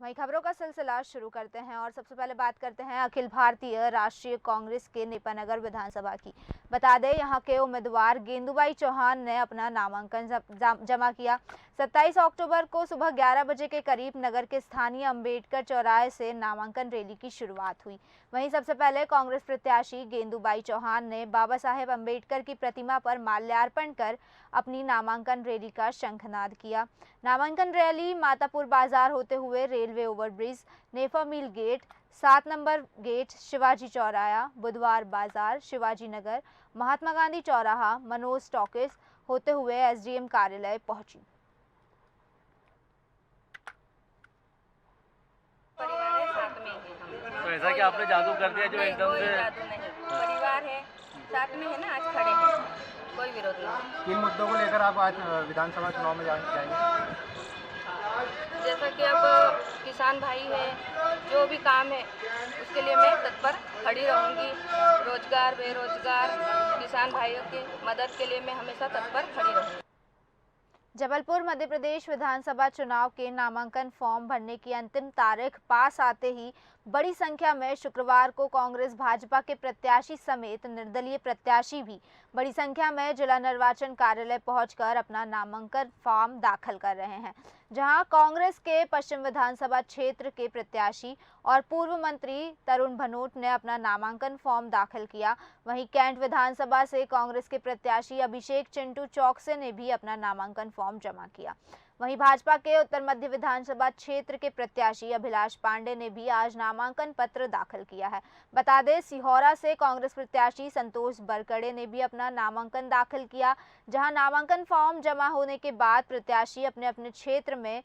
वहीं खबरों का सिलसिला शुरू करते हैं और सबसे पहले बात करते हैं अखिल भारतीय राष्ट्रीय कांग्रेस के नेपानगर विधानसभा की। बता दें यहां के उम्मीदवार गेंदुबाई चौहान ने अपना नामांकन जमा किया। 27 अक्टूबर को सुबह 11 बजे के करीब नगर के स्थानीय अंबेडकर चौराहे से नामांकन रैली की शुरुआत हुई। वहीं सबसे पहले कांग्रेस प्रत्याशी गेंदुबाई चौहान ने बाबा साहेब अंबेडकर की प्रतिमा पर माल्यार्पण कर अपनी नामांकन रैली का शंखनाद किया। नामांकन रैली मातापुर बाजार होते हुए railway overbridge, Nefa mill gate, 7 number gate, Shivaji चौराहा, बुधवार बाजार, शिवाजी नगर, महात्मा गांधी चौराहा, मनोज टॉकीज होते हुए एसडीएम कार्यालय पहुंची। परिवार है, साथ में ही हम। तो ऐसा कि आपने जादू कर दिया जो नहीं, एकदम कोई से? जादू नहीं, परिवार है, साथ में है ना, आज खड़े हैं, कोई विरोध नहीं। किन मुद्दों को लेकर आप आज विधानसभा चुनाव में जाएंगे? जैसा कि अब किसान भाई है, जो भी काम है उसके लिए मैं तत्पर खड़ी रहूँगी। रोजगार, बेरोजगार किसान भाइयों की मदद के लिए मैं हमेशा तत्पर खड़ी रहूँगी। जबलपुर मध्य प्रदेश विधानसभा चुनाव के नामांकन फॉर्म भरने की अंतिम तारीख पास आते ही बड़ी संख्या में शुक्रवार को कांग्रेस भाजपा के प्रत्याशी समेत निर्दलीय प्रत्याशी भी बड़ी संख्या में जिला निर्वाचन कार्यालय पहुंचकर अपना नामांकन फॉर्म दाखिल कर रहे हैं। जहां कांग्रेस के पश्चिम विधानसभा क्षेत्र के प्रत्याशी और पूर्व मंत्री तरुण भनोट ने अपना नामांकन फॉर्म दाखिल किया, वहीं कैंट विधानसभा से कांग्रेस के प्रत्याशी अभिषेक चिंटू चौकसे ने भी अपना नामांकन फॉर्म जमा किया। वहीं भाजपा के उत्तर मध्य विधानसभा क्षेत्र के प्रत्याशी अभिलाष पांडे ने भी आज नामांकन पत्र दाखिल किया है। बता दें सिहोरा से कांग्रेस प्रत्याशी संतोष बरकड़े ने भी अपना नामांकन दाखिल किया, जहां नामांकन फॉर्म जमा होने के बाद प्रत्याशी अपने अपने क्षेत्र में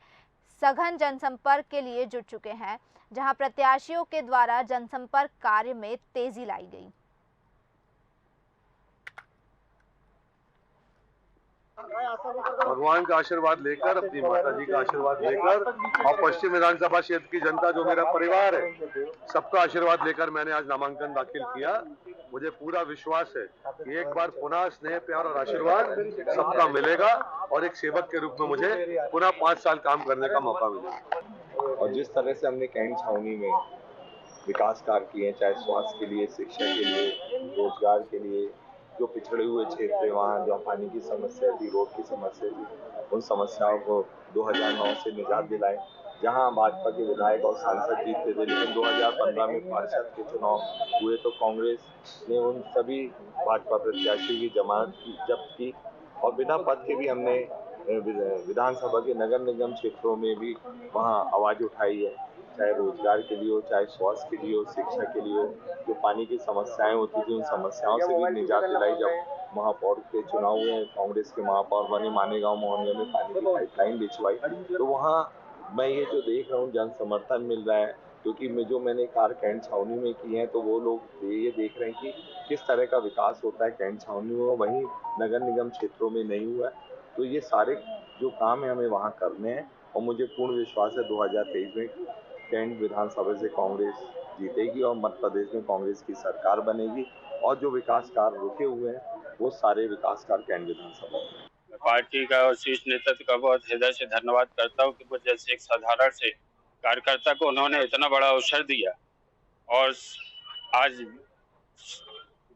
सघन जनसंपर्क के लिए जुट चुके हैं, जहां प्रत्याशियों के द्वारा जनसंपर्क कार्य में तेजी लाई गई। भगवान का आशीर्वाद लेकर, अपनी माता जी का आशीर्वाद लेकर और पश्चिम विधानसभा क्षेत्र की जनता जो मेरा परिवार है, सबका आशीर्वाद लेकर मैंने आज नामांकन दाखिल किया। मुझे पूरा विश्वास है कि एक बार पुनः स्नेह, प्यार और आशीर्वाद सबका मिलेगा और एक सेवक के रूप में मुझे पुनः 5 साल काम करने का मौका मिलेगा। और जिस तरह से हमने कैंट छावनी में विकास कार्य किए, चाहे स्वास्थ्य के लिए, शिक्षा के लिए, रोजगार के लिए, जो पिछड़े हुए क्षेत्र है वहाँ जो पानी की समस्या थी, रोड की समस्या थी, उन समस्याओं को 2009 से निजात दिलाए। जहाँ भाजपा के विधायक और सांसद जीतते थे, लेकिन 2015 में पार्षद के चुनाव हुए तो कांग्रेस ने उन सभी भाजपा प्रत्याशी की जमानत जब्त की और बिना पद के भी हमने विधानसभा के नगर निगम क्षेत्रों में भी वहाँ आवाज उठाई है, चाहे रोजगार के लिए हो, चाहे स्वास्थ्य के लिए हो, शिक्षा के लिए हो। जो पानी की समस्याएं होती थी उन समस्याओं से भी निजात दिलाई। जब महापौर के चुनाव हुए, कांग्रेस के महापौर बने, मानेगांव मोहल्ले में पानी की पाइपलाइन बिछवाई, तो वहाँ मैं ये जो देख रहा हूँ जन समर्थन मिल रहा है, क्योंकि मैंने कार्य कैंट छावनी में की है, तो वो लोग ये देख रहे हैं कि किस तरह का विकास होता है कैंट छावनी में, वहीं नगर निगम क्षेत्रों में नहीं हुआ है। तो ये सारे जो काम है हमें वहाँ करने हैं और मुझे पूर्ण विश्वास है 2023 में कैंट विधानसभा से कांग्रेस जीतेगी और मध्य प्रदेश में कांग्रेस की सरकार बनेगी और जो विकास कार्य रुके हुए हैं वो सारे विकास कार्य कैंट विधानसभा में। पार्टी का और शीर्ष नेतृत्व का बहुत हृदय से धन्यवाद करता हूँ कि वो जैसे एक साधारण से कार्यकर्ता को उन्होंने इतना बड़ा अवसर दिया और आज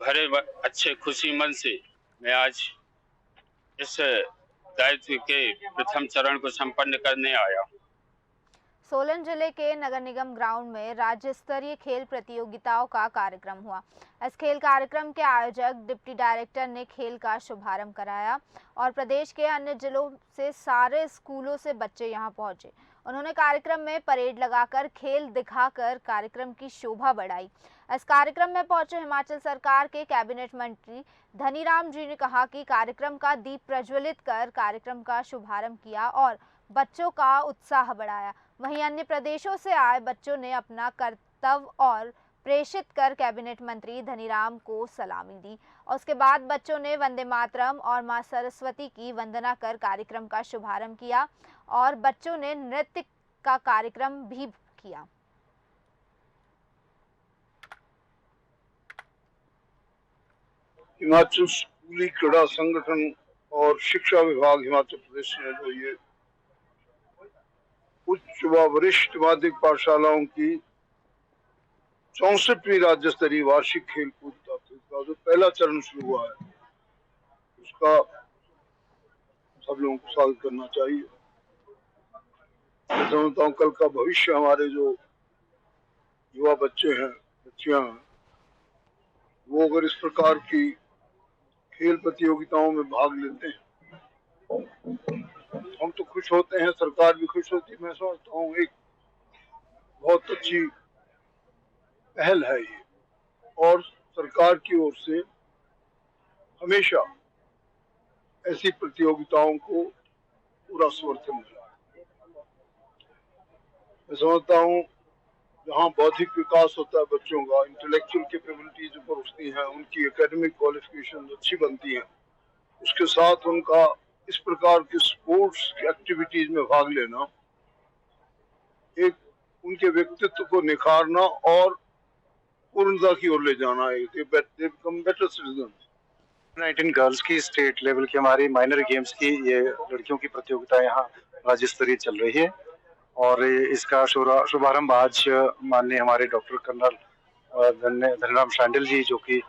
भरे अच्छे खुशी मन से मैं आज इस दायित्व के प्रथम चरण को संपन्न करने आया। सोलन जिले के नगर निगम ग्राउंड में राज्य स्तरीय खेल प्रतियोगिताओं का कार्यक्रम हुआ। इस खेल कार्यक्रम के आयोजक डिप्टी डायरेक्टर ने खेल का शुभारंभ कराया और प्रदेश के अन्य जिलों से सारे स्कूलों से बच्चे यहां पहुंचे। उन्होंने कार्यक्रम में परेड लगाकर खेल दिखाकर कार्यक्रम की शोभा बढ़ाई। इस कार्यक्रम में पहुंचे हिमाचल सरकार के कैबिनेट मंत्री धनीराम जी ने कहा कि कार्यक्रम का दीप प्रज्वलित कर कार्यक्रम का शुभारंभ किया और बच्चों का उत्साह बढ़ाया। वहीं अन्य प्रदेशों से आए बच्चों ने अपना कर्तव्य और प्रेषित कर कैबिनेट मंत्री धनीराम को सलामी दी और उसके बाद बच्चों ने वंदे मातरम और मां सरस्वती की वंदना कर कार्यक्रम का शुभारंभ किया और बच्चों ने नृत्य का कार्यक्रम भी किया। हिमाचल स्कूली क्रीड़ा संगठन और शिक्षा विभाग हिमाचल प्रदेश ने जो ये उच्च व वरिष्ठ माध्यमिक पाठशालाओं की 64वीं राज्य स्तरीय वार्षिक खेलकूद प्रतियोगिता जो पहला चरण शुरू हुआ है, उसका सब लोगों को स्वागत करना चाहिए। मैं समझता हूँ कल का भविष्य हमारे जो युवा बच्चे हैं, बच्चियां हैं, वो अगर इस प्रकार की खेल प्रतियोगिताओं में भाग लेते हैं, हम तो खुश होते हैं, सरकार भी खुश होती है। मैं समझता हूँ एक बहुत अच्छी पहल है ये, और सरकार की ओर से हमेशा ऐसी प्रतियोगिताओं को पूरा समर्थन मिला है। मैं समझता हूँ जहाँ बौद्धिक विकास होता है बच्चों का, इंटेलेक्चुअल कैपेबिलिटीज ऊपर उठती हैं, उनकी एकेडमिक क्वालिफिकेशन अच्छी बनती हैं, उसके साथ उनका इस प्रकार के स्पोर्ट्स की एक्टिविटीज में भाग लेना एक उनके व्यक्तित्व को निखारना और पूर्णता की ओर ले जाना है। They become better citizen. 19 girls की स्टेट लेवल की हमारी माइनर गेम्स की ये लड़कियों की प्रतियोगिता यहाँ राज्य स्तरीय चल रही है, और इसका शुभारंभ आज माननीय हमारे डॉक्टर कर्नल धनीराम शांडिल जी, जो कि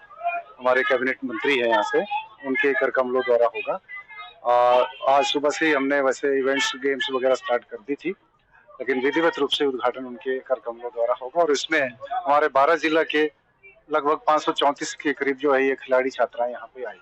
हमारे कैबिनेट मंत्री हैं यहाँ से, उनके कर कमलों द्वारा होगा। आज सुबह से हमने वैसे इवेंट्स गेम्स वगैरह स्टार्ट कर दी थी, लेकिन विधिवत रूप से उद्घाटन उनके कर कमलों द्वारा होगा। और इसमें हमारे 12 जिला के लगभग 534 के करीब जो है ये खिलाड़ी छात्राएं यहाँ पे आई।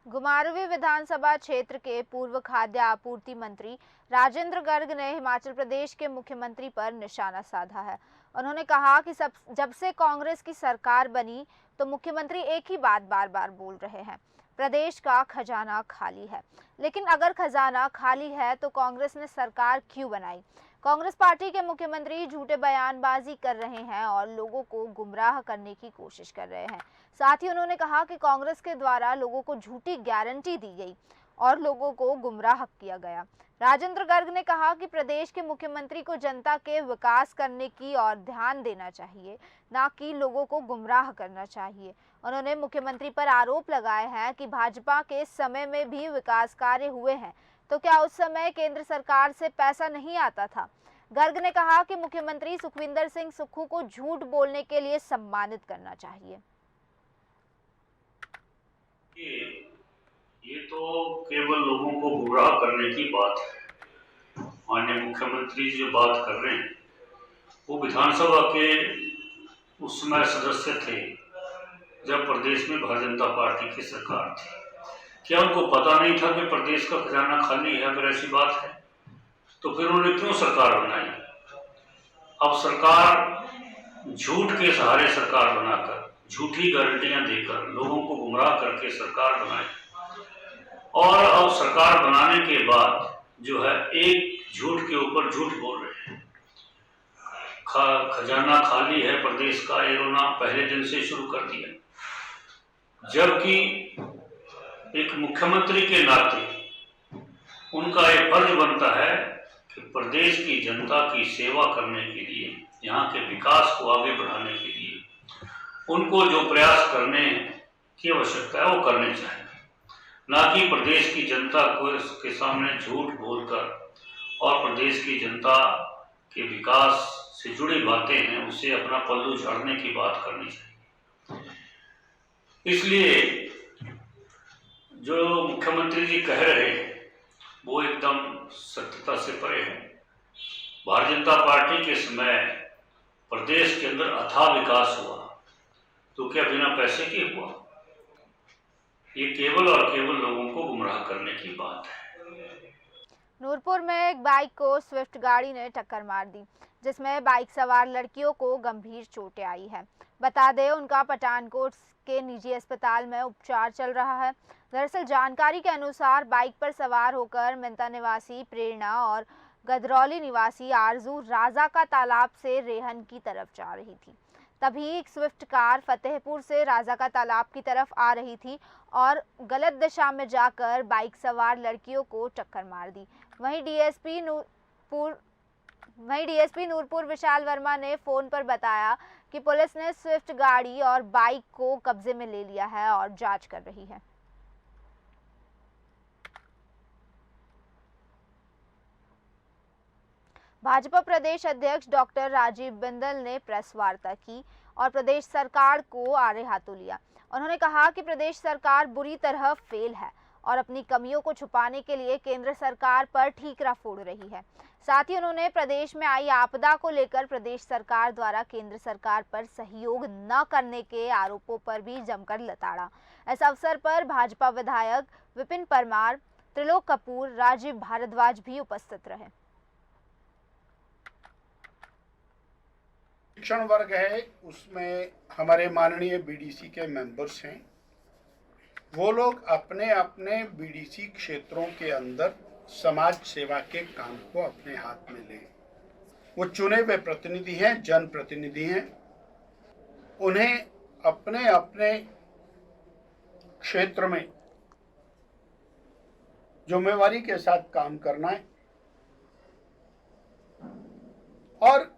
घुमारवीं विधानसभा क्षेत्र के पूर्व खाद्य आपूर्ति मंत्री राजेंद्र गर्ग ने हिमाचल प्रदेश के मुख्यमंत्री पर निशाना साधा है। उन्होंने कहा कि जब से कांग्रेस की सरकार बनी तो मुख्यमंत्री एक ही बात बार बार बोल रहे हैं, प्रदेश का खजाना खाली है। लेकिन अगर खजाना खाली है तो कांग्रेस ने सरकार क्यों बनाई? कांग्रेस पार्टी के मुख्यमंत्री झूठे बयानबाजी कर रहे हैं और लोगों को गुमराह करने की कोशिश कर रहे हैं। साथ ही उन्होंने कहा कि कांग्रेस के द्वारा लोगों को झूठी गारंटी दी गई और लोगों को गुमराह किया गया। राजेंद्र गर्ग ने कहा कि प्रदेश के मुख्यमंत्री को जनता के विकास करने की और ध्यान देना चाहिए, ना कि लोगों को गुमराह करना चाहिए। उन्होंने मुख्यमंत्री पर आरोप लगाए हैं कि भाजपा के समय में भी विकास कार्य हुए हैं, तो क्या उस समय केंद्र सरकार से पैसा नहीं आता था? गर्ग ने कहा कि मुख्यमंत्री सुखविंदर सिंह सुक्खू को झूठ बोलने के लिए सम्मानित करना चाहिए। ये तो केवल लोगों को गुमराह करने की बात है। माननीय मुख्यमंत्री जो बात कर रहे हैं वो विधानसभा के उस समय सदस्य थे जब प्रदेश में भारतीय जनता पार्टी की सरकार थी। क्या उनको पता नहीं था कि प्रदेश का खजाना खाली है? अगर ऐसी बात है तो फिर उन्होंने क्यों सरकार बनाई? अब सरकार झूठ के सहारे सरकार बनाकर, झूठी गारंटियां देकर, लोगों को गुमराह करके सरकार बनाई, और अब सरकार बनाने के बाद जो है एक झूठ के ऊपर झूठ बोल रहे हैं। खजाना खाली है प्रदेश का, ये रोना पहले दिन से शुरू कर दिया, जबकि एक मुख्यमंत्री के नाते उनका ये फर्ज बनता है कि प्रदेश की जनता की सेवा करने के लिए, यहाँ के विकास को आगे बढ़ाने के लिए उनको जो प्रयास करने की आवश्यकता है वो करने चाहिए, ना कि प्रदेश की जनता को इसके सामने झूठ बोलकर और प्रदेश की जनता के विकास से जुड़ी बातें हैं उसे अपना पल्लू झाड़ने की बात करनी चाहिए। इसलिए जो मुख्यमंत्री जी कह रहे हैं वो एकदम सत्यता से परे है। भारतीय जनता पार्टी के समय प्रदेश के अंदर अथाह विकास हुआ, तो क्या बिना पैसे के हुआ? ये केवल और केवल लोगों को गुमराह करने की बात है। नूरपुर में एक बाइक को स्विफ्ट गाड़ी ने टक्कर मार दी, जिसमें बाइक सवार लड़कियों को गंभीर चोटें आई है। बता दें उनका पठानकोट के निजी अस्पताल में उपचार चल रहा है। दरअसल जानकारी के अनुसार बाइक पर सवार होकर मेंता निवासी प्रेरणा और गदरौली निवासी आरजू राजा का तालाब से रेहन की तरफ जा रही थी। तभी एक स्विफ्ट कार फतेहपुर से राजा का तालाब की तरफ आ रही थी और गलत दिशा में जाकर बाइक सवार लड़कियों को टक्कर मार दी। वहीं डीएसपी नूरपुर विशाल वर्मा ने फोन पर बताया कि पुलिस ने स्विफ्ट गाड़ी और बाइक को कब्जे में ले लिया है और जांच कर रही है। भाजपा प्रदेश अध्यक्ष डॉक्टर राजीव बिंदल ने प्रेस वार्ता की और प्रदेश सरकार को आड़े हाथों लिया। उन्होंने कहा कि प्रदेश सरकार बुरी तरह फेल है और अपनी कमियों को छुपाने के लिए केंद्र सरकार पर ठीकरा फोड़ रही है। साथ ही उन्होंने प्रदेश में आई आपदा को लेकर प्रदेश सरकार द्वारा केंद्र सरकार पर सहयोग न करने के आरोपों पर भी जमकर लताड़ा। इस अवसर पर भाजपा विधायक विपिन परमार, त्रिलोक कपूर, राजीव भारद्वाज भी उपस्थित रहे। शिक्षण वर्ग है, उसमें हमारे माननीय बीडीसी के मेंबर्स हैं। वो लोग अपने अपने बीडीसी क्षेत्रों के अंदर समाज सेवा के काम को अपने हाथ में लें। वो चुने हुए प्रतिनिधि हैं, जनप्रतिनिधि हैं। उन्हें अपने अपने क्षेत्र में जिम्मेवारी के साथ काम करना है और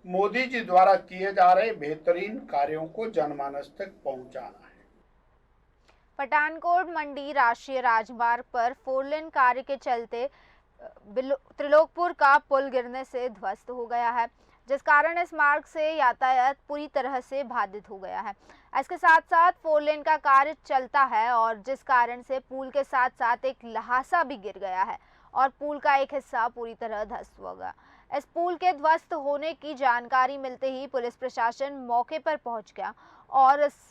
मोदी जी द्वारा किए जा रहे बेहतरीन कार्यों को जनमानस तक पहुंचाना है। पठानकोट मंडी राष्ट्रीय राजमार्ग पर 4 लेन कार्य के चलते त्रिलोकपुर का पुल गिरने से ध्वस्त हो गया है, जिस कारण इस मार्ग से यातायात पूरी तरह से बाधित हो गया है। इसके साथ साथ 4 लेन का कार्य चलता है और जिस कारण से पुल के साथ साथ एक लहासा भी गिर गया है और पुल का एक हिस्सा पूरी तरह ध्वस्त हो गया। इस पुल के ध्वस्त होने की जानकारी मिलते ही पुलिस प्रशासन मौके पर पहुंच गया और इस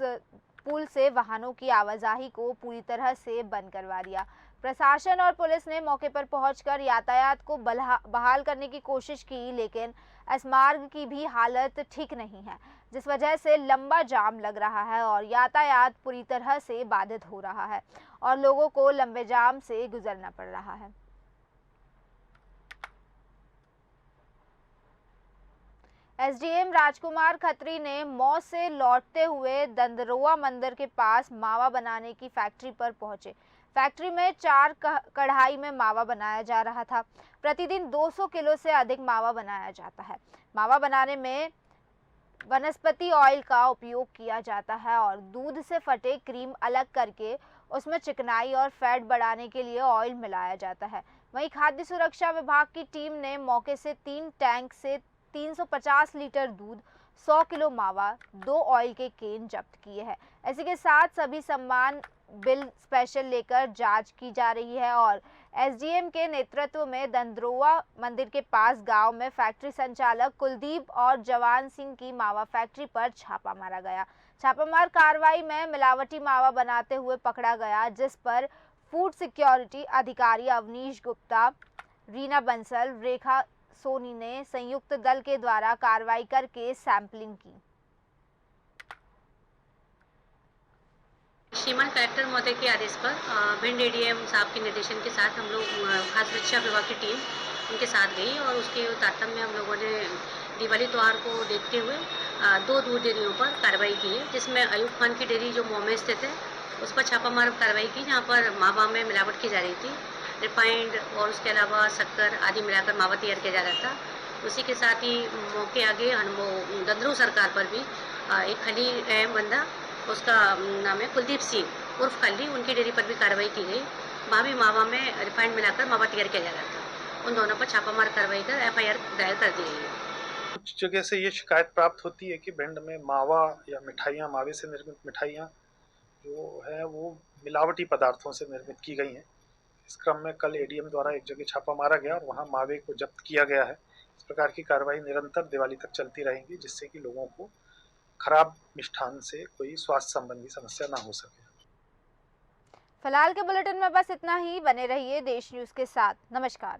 पुल से वाहनों की आवाजाही को पूरी तरह से बंद करवा दिया। प्रशासन और पुलिस ने मौके पर पहुंचकर यातायात को बहाल करने की कोशिश की, लेकिन इस मार्ग की भी हालत ठीक नहीं है, जिस वजह से लंबा जाम लग रहा है और यातायात पूरी तरह से बाधित हो रहा है और लोगों को लंबे जाम से गुजरना पड़ रहा है। एसडीएम राजकुमार खत्री ने मौत से लौटते हुए दंदरोआ मंदिर के पास मावा बनाने की फैक्ट्री पर पहुंचे। फैक्ट्री में 4 कढ़ाई में मावा बनाया जा रहा था। प्रतिदिन 200 किलो से अधिक मावा बनाया जाता है। मावा बनाने में वनस्पति ऑयल का उपयोग किया जाता है और दूध से फटे क्रीम अलग करके उसमें चिकनाई और फैट बढ़ाने के लिए ऑयल मिलाया जाता है। वहीं खाद्य सुरक्षा विभाग की टीम ने मौके से 3 टैंक से 350 लीटर दूध, 100 किलो मावा, 2 ऑयल के केन जब्त किए हैं। इसी के साथ सभी सम्मान बिल स्पेशल लेकर जांच की जा रही है और एसडीएम के नेतृत्व में दंदरोआ मंदिर के पास गांव में फैक्ट्री संचालक कुलदीप और जवान सिंह की मावा फैक्ट्री पर छापा मारा गया। छापामार कार्रवाई में मिलावटी मावा बनाते हुए पकड़ा गया, जिस पर फूड सिक्योरिटी अधिकारी अवनीश गुप्ता, रीना बंसल, रेखा सोनी ने संयुक्त दल के द्वारा कार्रवाई करके सैंपलिंग की। श्रीमान कलेक्टर महोदय के आदेश पर भिंड एडीएम साहब के निर्देशन के साथ हम लोग खाद्य सुरक्षा विभाग की टीम उनके साथ गई और उसके तारतम्य में हम लोगों ने दिवाली त्यौहार को देखते हुए 2 दूध डेयरियों पर कार्रवाई की है, जिसमें अयूब खान की डेयरी जो मऊ में स्थित है उस पर छापामार कार्रवाई की, जहाँ पर मावा में मिलावट की जा रही थी। रिफाइंड और उसके अलावा शक्कर आदि मिलाकर मावा तैयार किया जा रहा था। उसी के साथ ही मौके आगे दंदरू सरकार पर भी एक खली है बंदा, उसका नाम है कुलदीप सिंह उर्फ खली, उनकी डेयरी पर भी कार्रवाई की गई। वहाँ भी मावा में रिफाइंड मिलाकर मावा तैयार किया जा रहा था। उन दोनों पर छापामार कार्रवाई कर एफआईआर दायर कर दी गई है। कुछ जगह से ये शिकायत प्राप्त होती है कि भिंड में मावा या मिठाइयाँ, मावे से निर्मित मिठाइयाँ जो है वो मिलावटी पदार्थों से निर्मित की गई हैं। इस क्रम में कल एडीएम द्वारा एक जगह छापा मारा गया और वहाँ मावे को जब्त किया गया है। इस प्रकार की कार्रवाई निरंतर दिवाली तक चलती रहेंगी, जिससे कि लोगों को खराब मिष्ठान से कोई स्वास्थ्य संबंधी समस्या ना हो सके। फिलहाल के बुलेटिन में बस इतना ही। बने रहिए देश न्यूज़ के साथ। नमस्कार।